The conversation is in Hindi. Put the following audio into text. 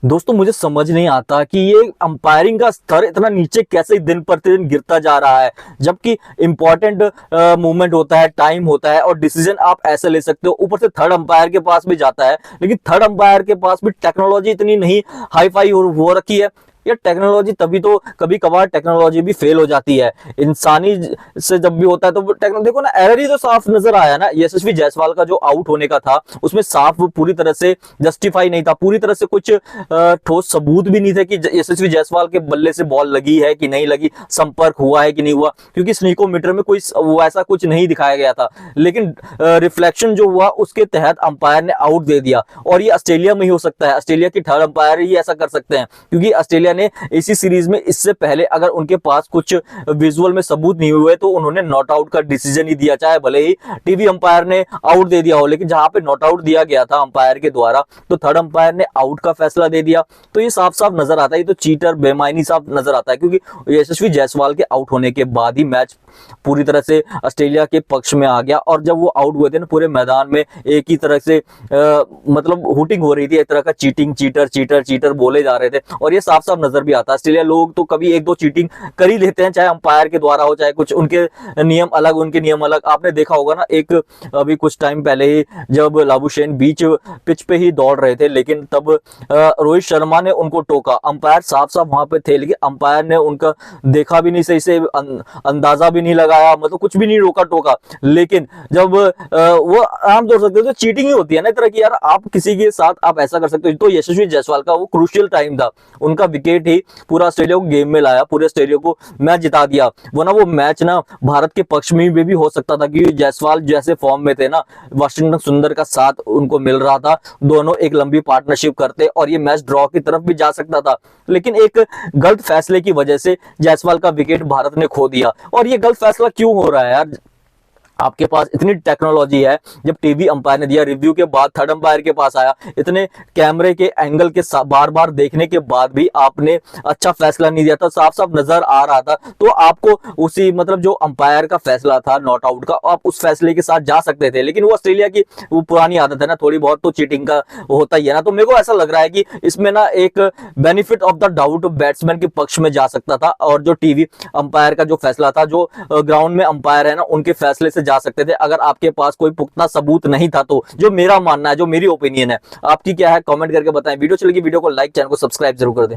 दोस्तों मुझे समझ नहीं आता कि ये अंपायरिंग का स्तर इतना नीचे कैसे दिन प्रतिदिन गिरता जा रहा है, जबकि इंपॉर्टेंट मूवमेंट होता है, टाइम होता है और डिसीजन आप ऐसे ले सकते हो। ऊपर से थर्ड अंपायर के पास भी जाता है, लेकिन थर्ड अंपायर के पास भी टेक्नोलॉजी इतनी नहीं हाई फाई हो रखी है। ये टेक्नोलॉजी तभी तो कभी कभार टेक्नोलॉजी भी फेल हो जाती है। इंसानी से जब भी होता है तो टेक्नोलॉजी देखो ना, एरर ही तो साफ नजर आया ना। यशस्वी जायसवाल का जो आउट होने का था उसमें साफ पूरी तरह से जस्टिफाई नहीं था, पूरी तरह से कुछ ठोस सबूत भी नहीं थे कि यशस्वी जायसवाल के बल्ले से बॉल लगी है कि नहीं लगी, संपर्क हुआ है कि नहीं हुआ, क्योंकि स्नीकोमीटर में कोई वैसा कुछ नहीं दिखाया गया था। लेकिन रिफ्लेक्शन जो हुआ उसके तहत अंपायर ने आउट दे दिया। और ये ऑस्ट्रेलिया में ही हो सकता है, ऑस्ट्रेलिया की थर्ड अंपायर ही ऐसा कर सकते हैं, क्योंकि ऑस्ट्रेलिया ने इसी सीरीज में इससे पहले अगर उनके पास कुछ विजुअल में सबूत नहीं हुए तो उन्होंने नॉट आउट का डिसीजन ही दिया, चाहे भले ही टीवी अंपायर ने आउट दे दिया हो। लेकिन जहां पे नॉट आउट दिया गया था अंपायर के द्वारा, तो थर्ड अंपायर ने आउट का फैसला दे दिया। तो ये साफ साफ नजर आता है, ये तो चीटर बेमानी साफ नजर आता है, क्योंकि यशस्वी जायसवाल के आउट होने के बाद ही मैच पूरी तरह से ऑस्ट्रेलिया के पक्ष में आ गया। और जब वो आउट हुए थे ना, पूरे मैदान में एक ही तरह से मतलब हुटिंग हो रही थी, एक तरह का चीटिंग, चीटर चीटर चीटर बोले जा रहे थे। और ये साफ साफ नजर भी आता है, ऑस्ट्रेलिया लोग तो कभी एक दो चीटिंग कर ही लेते हैं, चाहे अंपायर के द्वारा हो, चाहे कुछ उनके नियम अलग उनके नियम अलग। आपने देखा होगा ना, एक अभी कुछ टाइम पहले ही जब लाबुशेन बीच पिच पे ही दौड़ रहे थे, लेकिन तब रोहित शर्मा ने उनको टोका। अंपायर साफ साफ वहां पे थे, लेकिन अंपायर ने उनका देखा भी नहीं सही से, अंदाजा भी नहीं लगाया, मतलब कुछ भी नहीं रोका टोका। लेकिन जब वो आम तौर सकते तो चीटिंग ही होती है ना इस तरह की, यार आप किसी के साथ आप ऐसा कर सकते हो। तो यशस्वी जायसवाल का वो क्रूशियल टाइम था, उनका विकेट ही पूरा ऑस्ट्रेलिया को गेम में लाया, पूरे ऑस्ट्रेलिया को मैच जिता दिया। वरना वो मैच ना भारत के पक्ष में भी हो सकता था, क्योंकि जायसवाल जैसे फॉर्म में थे ना, वाशिंगटन सुंदर का साथ उनको मिल रहा था, दोनों एक लंबी पार्टनरशिप करते और ये मैच ड्रॉ की तरफ भी जा सकता था। लेकिन एक गलत फैसले की वजह से जायसवाल का विकेट भारत ने खो दिया। और ये गलत फैसला क्यों हो रहा है यार? आपके पास इतनी टेक्नोलॉजी है, जब टीवी अंपायर ने दिया, रिव्यू के बाद थर्ड अंपायर के पास आया, इतने कैमरे के एंगल के बार बार देखने के बाद भी आपने अच्छा फैसला नहीं दिया था, साफ साफ नजर आ रहा था। तो आपको उसी मतलब जो अंपायर का फैसला था नॉट आउट का, आप उस फैसले के साथ जा सकते थे। लेकिन वो ऑस्ट्रेलिया की वो पुरानी आदत है ना, थोड़ी बहुत तो चीटिंग का होता ही है ना। तो मेरे को ऐसा लग रहा है कि इसमें ना एक benefit of the doubt batsman के पक्ष में जा सकता था, और जो टीवी अंपायर का जो फैसला था, जो ग्राउंड में अंपायर है ना, उनके फैसले से जा सकते थे, अगर आपके पास कोई पुख्ता सबूत नहीं था तो। जो मेरा मानना है, जो मेरी ओपिनियन है, आपकी क्या है कमेंट करके बताएं। वीडियो चलेगी, वीडियो को लाइक, चैनल को सब्सक्राइब जरूर कर दें।